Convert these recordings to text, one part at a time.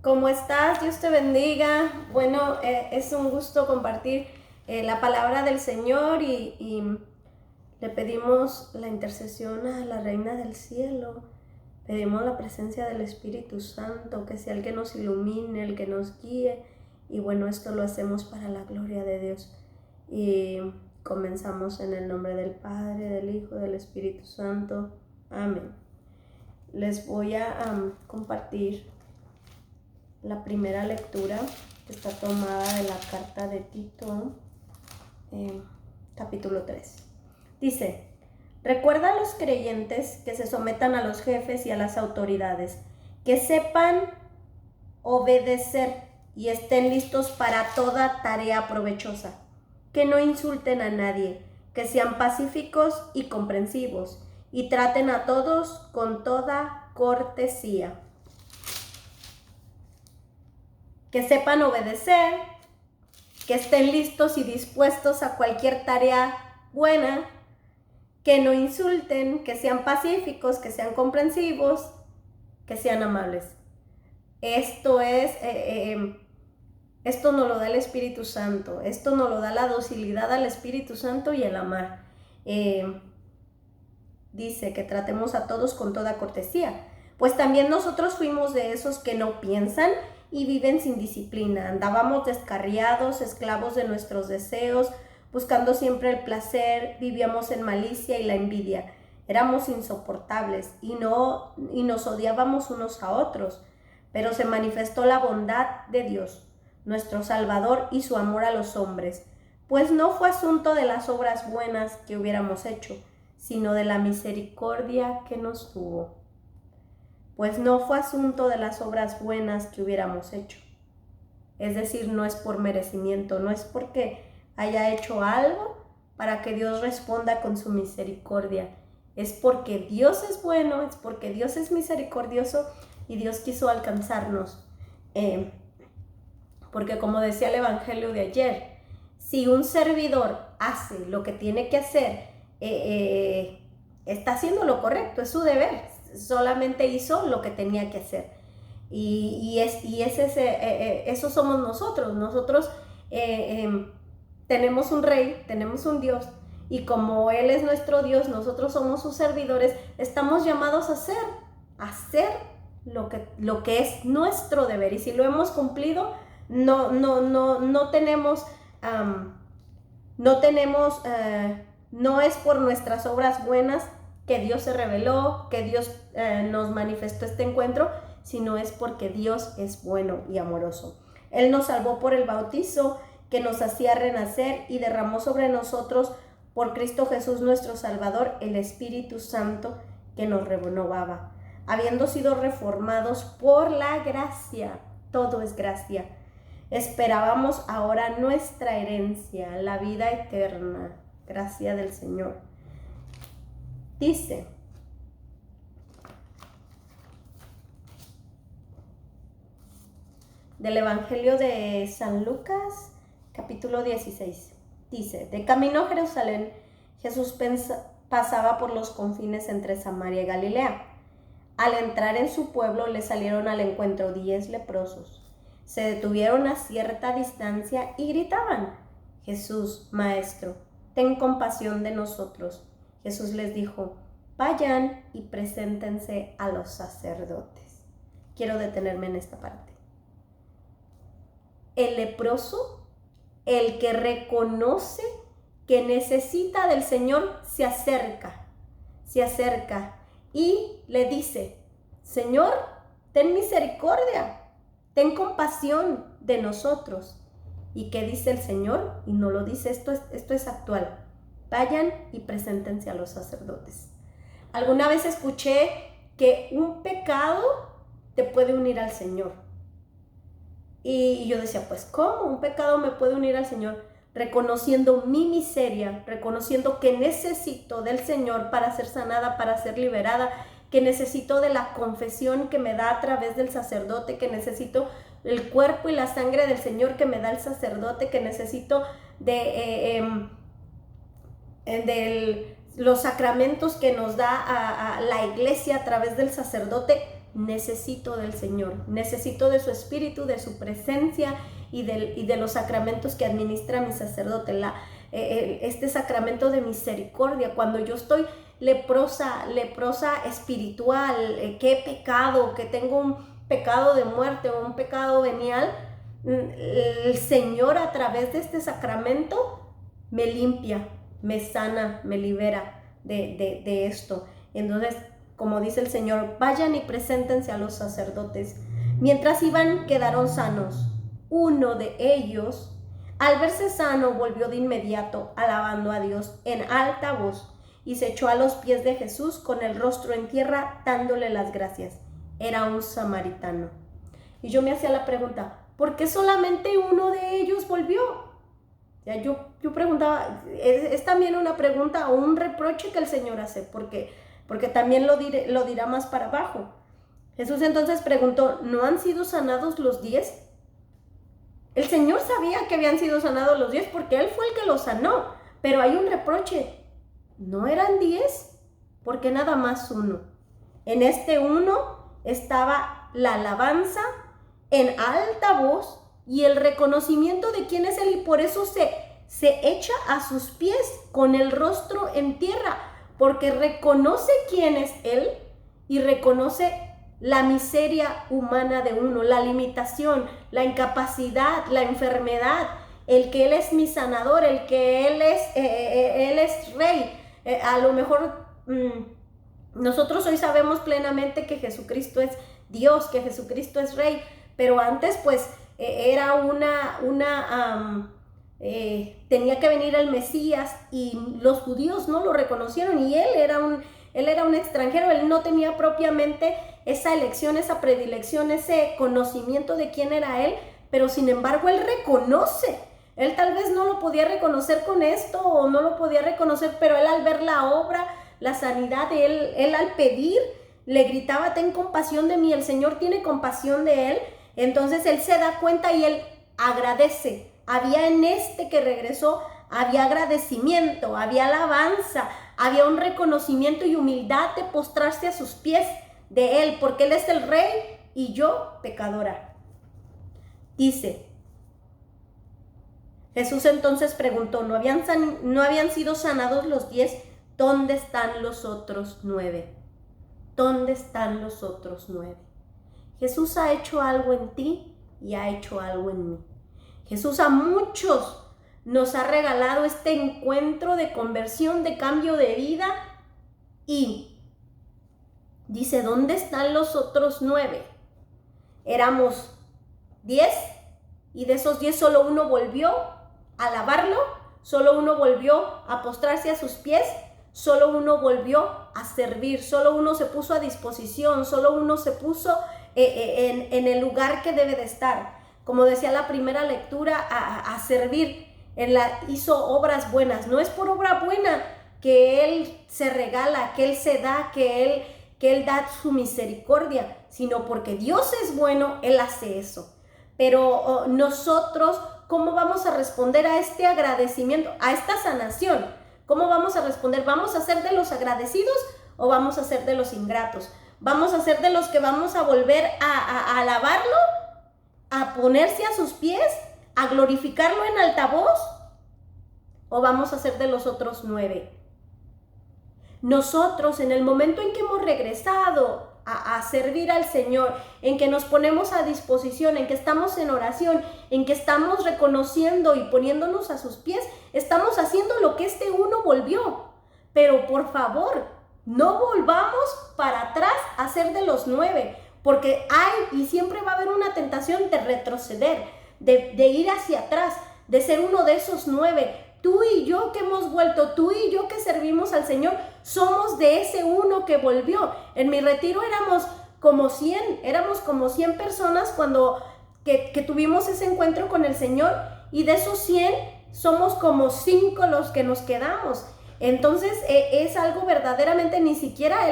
¿Cómo estás? Dios te bendiga. Bueno, es un gusto compartir la palabra del Señor y le pedimos la intercesión a la Reina del Cielo. Pedimos la presencia del Espíritu Santo, que sea el que nos ilumine, el que nos guíe. Y bueno, esto lo hacemos para la gloria de Dios. Y comenzamos en el nombre del Padre, del Hijo, del Espíritu Santo. Amén. Les voy a compartir la primera lectura, que está tomada de la carta de Tito, capítulo 3. Dice: recuerda a los creyentes que se sometan a los jefes y a las autoridades, que sepan obedecer y estén listos para toda tarea provechosa, que no insulten a nadie, que sean pacíficos y comprensivos, y traten a todos con toda cortesía. Que sepan obedecer, que estén listos y dispuestos a cualquier tarea buena, que no insulten, que sean pacíficos, que sean comprensivos, que sean amables. Esto nos lo da el Espíritu Santo, esto nos lo da la docilidad al Espíritu Santo y el amar. Dice que tratemos a todos con toda cortesía, pues también nosotros fuimos de esos que no piensan y viven sin disciplina. Andábamos descarriados, esclavos de nuestros deseos, buscando siempre el placer, vivíamos en malicia y la envidia. Éramos insoportables y nos odiábamos unos a otros, pero se manifestó la bondad de Dios, nuestro Salvador, y su amor a los hombres, pues no fue asunto de las obras buenas que hubiéramos hecho, sino de la misericordia que nos tuvo. Pues no fue asunto de las obras buenas que hubiéramos hecho. Es decir, no es por merecimiento, no es porque haya hecho algo para que Dios responda con su misericordia. Es porque Dios es bueno, es porque Dios es misericordioso y Dios quiso alcanzarnos. Porque como decía el Evangelio de ayer, si un servidor hace lo que tiene que hacer, está haciendo lo correcto, es su deber. Solamente hizo lo que tenía que hacer. Eso somos nosotros. Nosotros tenemos un rey, tenemos un Dios, y como Él es nuestro Dios, nosotros somos sus servidores. Estamos llamados a hacer lo que es nuestro deber, y si lo hemos cumplido, no es por nuestras obras buenas que Dios se reveló, que Dios nos manifestó este encuentro, sino es porque Dios es bueno y amoroso. Él nos salvó por el bautizo que nos hacía renacer y derramó sobre nosotros, por Cristo Jesús nuestro Salvador, el Espíritu Santo que nos renovaba. Habiendo sido reformados por la gracia, todo es gracia, esperábamos ahora nuestra herencia, la vida eterna, gracia del Señor. Dice: del Evangelio de San Lucas, capítulo 16, dice: de camino a Jerusalén, Jesús pasaba por los confines entre Samaria y Galilea. Al entrar en su pueblo, le salieron al encuentro 10 leprosos. Se detuvieron a cierta distancia y gritaban: Jesús, Maestro, ten compasión de nosotros. Jesús les dijo: vayan y preséntense a los sacerdotes. Quiero detenerme en esta parte. El leproso, el que reconoce que necesita del Señor, se acerca y le dice: Señor, ten misericordia, ten compasión de nosotros. ¿Y qué dice el Señor? Y no lo dice, esto es actual: vayan y preséntense a los sacerdotes. Alguna vez escuché que un pecado te puede unir al Señor. Y yo decía, pues ¿cómo un pecado me puede unir al Señor? Reconociendo mi miseria, reconociendo que necesito del Señor para ser sanada, para ser liberada, que necesito de la confesión que me da a través del sacerdote, que necesito el cuerpo y la sangre del Señor que me da el sacerdote, que necesito de los sacramentos que nos da a la iglesia a través del sacerdote. necesito del Señor, necesito de su espíritu, de su presencia y de los sacramentos que administra mi sacerdote, este sacramento de misericordia. Cuando yo estoy leprosa espiritual, que he pecado, que tengo un pecado de muerte o un pecado venial, el Señor a través de este sacramento me limpia, me sana, me libera de esto. Entonces, como dice el Señor, vayan y preséntense a los sacerdotes. Mientras iban, quedaron sanos. Uno de ellos, al verse sano, volvió de inmediato, alabando a Dios en alta voz, y se echó a los pies de Jesús con el rostro en tierra, dándole las gracias. Era un samaritano. Y yo me hacía la pregunta, ¿por qué solamente uno de ellos volvió? Ya yo preguntaba, es también una pregunta o un reproche que el Señor hace, porque también lo dirá más para abajo. Jesús entonces preguntó, ¿no han sido sanados los 10? El Señor sabía que habían sido sanados los 10 porque Él fue el que los sanó, pero hay un reproche. ¿No eran 10? Porque nada más uno. En este uno estaba la alabanza en alta voz y el reconocimiento de quién es Él, y por eso se echa a sus pies con el rostro en tierra, porque reconoce quién es Él y reconoce la miseria humana de uno, la limitación, la incapacidad, la enfermedad, el que Él es mi sanador, el que Él es Rey. A lo mejor nosotros hoy sabemos plenamente que Jesucristo es Dios, que Jesucristo es Rey, pero antes pues era tenía que venir el Mesías y los judíos no lo reconocieron, y él era un extranjero. Él no tenía propiamente esa elección, esa predilección, ese conocimiento de quién era Él, pero sin embargo Él reconoce. Él tal vez no lo podía reconocer con esto o no lo podía reconocer, pero Él al ver la obra, la sanidad, él al pedir, le gritaba, ten compasión de mí. El Señor tiene compasión de Él. Entonces Él se da cuenta y Él agradece. Había en este que regresó, había agradecimiento, había alabanza, había un reconocimiento y humildad de postrarse a sus pies de Él, porque Él es el Rey y yo pecadora. Dice, Jesús entonces preguntó, ¿no habían sido sanados los 10? ¿Dónde están los otros 9? ¿Dónde están los otros 9? Jesús ha hecho algo en ti y ha hecho algo en mí. Jesús a muchos nos ha regalado este encuentro de conversión, de cambio de vida, y dice, ¿dónde están los otros 9? Éramos 10 y de esos 10 solo uno volvió a alabarlo, solo uno volvió a postrarse a sus pies, solo uno volvió a servir, solo uno se puso a disposición, solo uno se puso en el lugar que debe de estar. Como decía la primera lectura, a servir. Hizo obras buenas. No es por obra buena que Él se regala, que Él se da, que Él da su misericordia, sino porque Dios es bueno, Él hace eso. Pero nosotros, ¿cómo vamos a responder a este agradecimiento, a esta sanación? ¿Cómo vamos a responder? ¿Vamos a ser de los agradecidos o vamos a ser de los ingratos? ¿Vamos a ser de los que vamos a volver a alabarlo, a ponerse a sus pies, a glorificarlo en alta voz? ¿O vamos a ser de los otros 9? Nosotros, en el momento en que hemos regresado a servir al Señor, en que nos ponemos a disposición, en que estamos en oración, en que estamos reconociendo y poniéndonos a sus pies, estamos haciendo lo que este uno volvió. Pero por favor, no volvamos para atrás a ser de los 9, porque hay y siempre va a haber una tentación de retroceder, de ir hacia atrás, de ser uno de esos 9. Tú y yo que hemos vuelto, tú y yo que servimos al Señor, somos de ese uno que volvió. En mi retiro éramos como 100 personas que tuvimos ese encuentro con el Señor, y de esos 100 somos como 5 los que nos quedamos. Entonces es algo verdaderamente, ni siquiera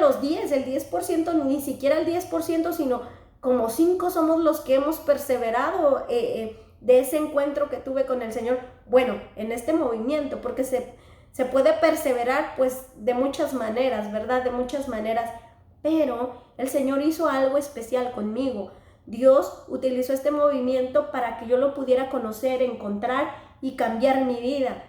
los 10, el 10%, ni siquiera el 10%, sino como 5 somos los que hemos perseverado de ese encuentro que tuve con el Señor. Bueno, en este movimiento, porque se Se puede perseverar pues de muchas maneras, ¿verdad? De muchas maneras, pero el Señor hizo algo especial conmigo. Dios utilizó este movimiento para que yo lo pudiera conocer, encontrar y cambiar mi vida.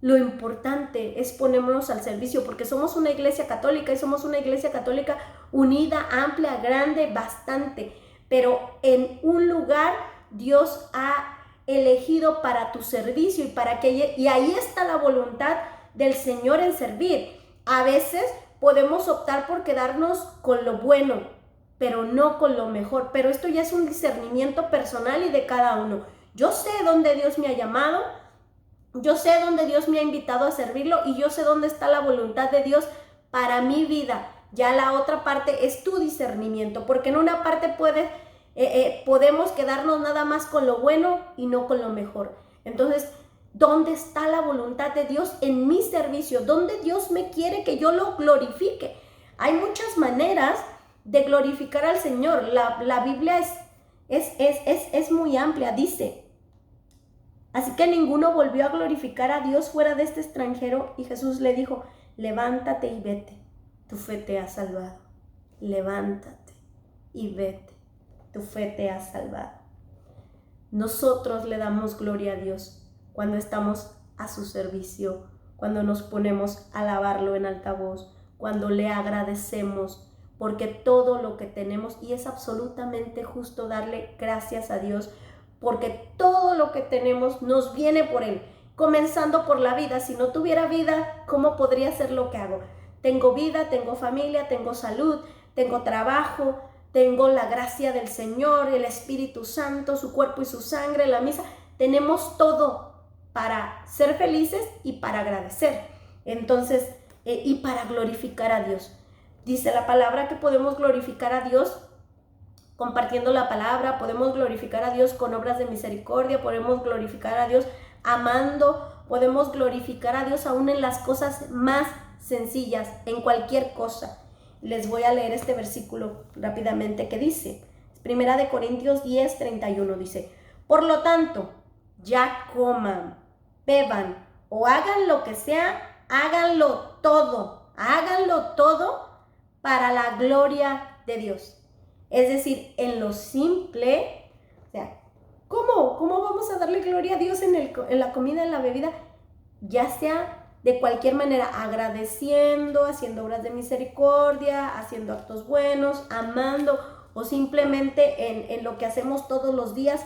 Lo importante es ponernos al servicio, porque somos una iglesia católica y somos una iglesia católica unida, amplia, grande, bastante, pero en un lugar Dios ha elegido para tu servicio y ahí está la voluntad del Señor en servir. A veces podemos optar por quedarnos con lo bueno, pero no con lo mejor, pero esto ya es un discernimiento personal y de cada uno. Yo sé dónde Dios me ha llamado, yo sé dónde Dios me ha invitado a servirlo y yo sé dónde está la voluntad de Dios para mi vida. Ya la otra parte es tu discernimiento, porque en una parte podemos quedarnos nada más con lo bueno y no con lo mejor. Entonces, ¿dónde está la voluntad de Dios en mi servicio? ¿Dónde Dios me quiere que yo lo glorifique? Hay muchas maneras de glorificar al Señor. La Biblia es muy amplia, dice: así que ninguno volvió a glorificar a Dios fuera de este extranjero, y Jesús le dijo: levántate y vete, tu fe te ha salvado. Levántate y vete, tu fe te ha salvado. Nosotros le damos gloria a Dios cuando estamos a su servicio, cuando nos ponemos a alabarlo en alta voz, cuando le agradecemos, porque todo lo que tenemos, y es absolutamente justo darle gracias a Dios, porque todo lo que tenemos nos viene por Él, comenzando por la vida. Si no tuviera vida, ¿cómo podría hacer lo que hago? Tengo vida, tengo familia, tengo salud, tengo trabajo, tengo la gracia del Señor, el Espíritu Santo, su cuerpo y su sangre, la misa. Tenemos todo para ser felices y para agradecer. Entonces, y para glorificar a Dios. Dice la palabra que podemos glorificar a Dios compartiendo la palabra, podemos glorificar a Dios con obras de misericordia, podemos glorificar a Dios amando, podemos glorificar a Dios aún en las cosas más sencillas, en cualquier cosa. Les voy a leer este versículo rápidamente que dice, 1 Corintios 10:31, dice: por lo tanto, ya coman, beban o hagan lo que sea, háganlo todo para la gloria de Dios. Es decir, en lo simple, o sea, ¿cómo vamos a darle gloria a Dios en la comida, en la bebida? Ya sea de cualquier manera, agradeciendo, haciendo obras de misericordia, haciendo actos buenos, amando, o simplemente en lo que hacemos todos los días,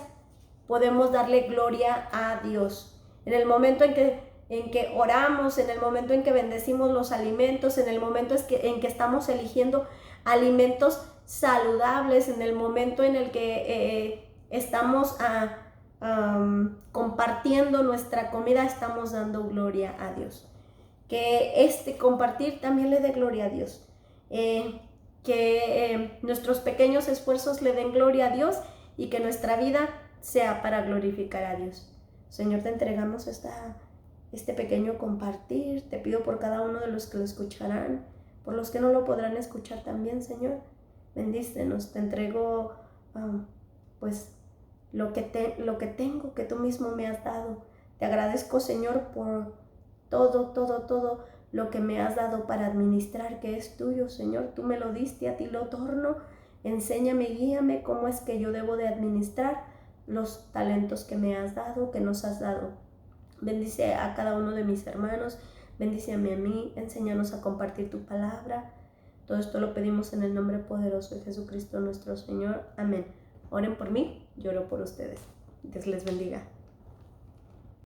podemos darle gloria a Dios. En el momento en que oramos, en el momento en que bendecimos los alimentos, en el momento en que estamos eligiendo alimentos saludables, en el momento en el que estamos compartiendo nuestra comida, estamos dando gloria a Dios. Que compartir también le dé gloria a Dios. Que nuestros pequeños esfuerzos le den gloria a Dios y que nuestra vida sea para glorificar a Dios. Señor, te entregamos este pequeño compartir. Te pido por cada uno de los que lo escucharán, por los que no lo podrán escuchar también, Señor. Bendícenos, te entrego pues lo que tengo, que tú mismo me has dado. Te agradezco, Señor, por todo lo que me has dado para administrar, que es tuyo, Señor. Tú me lo diste, a ti lo torno. Enséñame, guíame cómo es que yo debo de administrar los talentos que me has dado, que nos has dado. Bendice a cada uno de mis hermanos, bendíceme a mí, enséñanos a compartir tu palabra. Todo esto lo pedimos en el nombre poderoso de Jesucristo nuestro Señor. Amén. Oren por mí, yo oro por ustedes. Dios les bendiga.